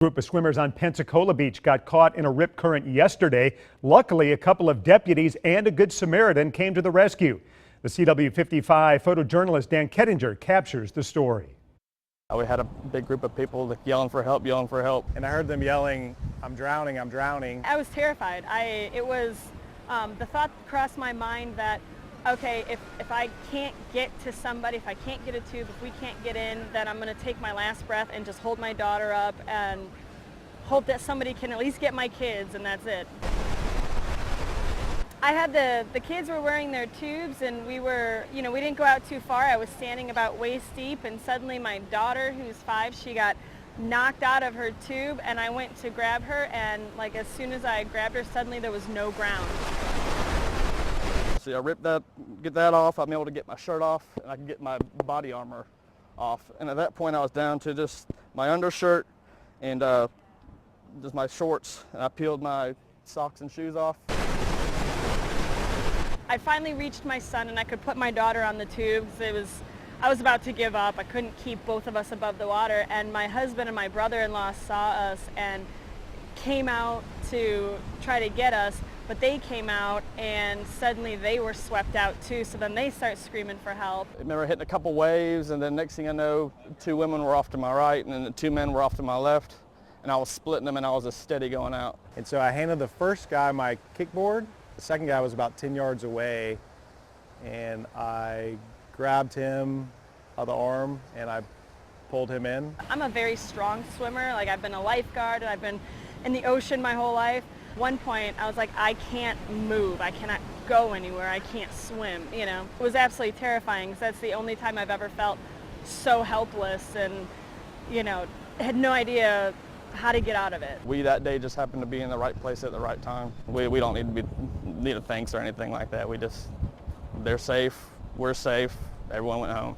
Group of swimmers on Pensacola Beach got caught in a rip current yesterday. Luckily, a couple of deputies and a Good Samaritan came to the rescue. The CW55 photojournalist Dan Kettinger captures the story. We had a big group of people yelling for help, And I heard them yelling, "I'm drowning, I'm drowning." I was terrified. The thought crossed my mind that, okay, if I can't get to somebody, if I can't get a tube, if we can't get in, then I'm going to take my last breath and just hold my daughter up and hope that somebody can at least get my kids, and that's it. I had the kids were wearing their tubes, and we didn't go out too far. I was standing about waist deep, and suddenly my daughter, who's 5, she got knocked out of her tube, and I went to grab her, and as soon as I grabbed her, suddenly there was no ground. So I get that off, I'm able to get my shirt off, and I can get my body armor off. And at that point I was down to just my undershirt and just my shorts, and I peeled my socks and shoes off. I finally reached my son, and I could put my daughter on the tubes. I was about to give up. I couldn't keep both of us above the water, and my husband and my brother-in-law saw us and came out to try to get us, but they came out and suddenly they were swept out too, so then they start screaming for help. I remember hitting a couple waves, and then next thing I know, 2 women were off to my right and then the 2 men were off to my left, and I was splitting them, and I was just steady going out. And so I handed the first guy my kickboard. The second guy was about 10 yards away, and I grabbed him by the arm and I pulled him in. I'm a very strong swimmer. I've been a lifeguard, and I've been in the ocean my whole life. One point I was like, I can't move, I cannot go anywhere, I can't swim, It was absolutely terrifying, because that's the only time I've ever felt so helpless and, had no idea how to get out of it. We that day just happened to be in the right place at the right time. We don't need a thanks or anything like that. They're safe, we're safe, everyone went home.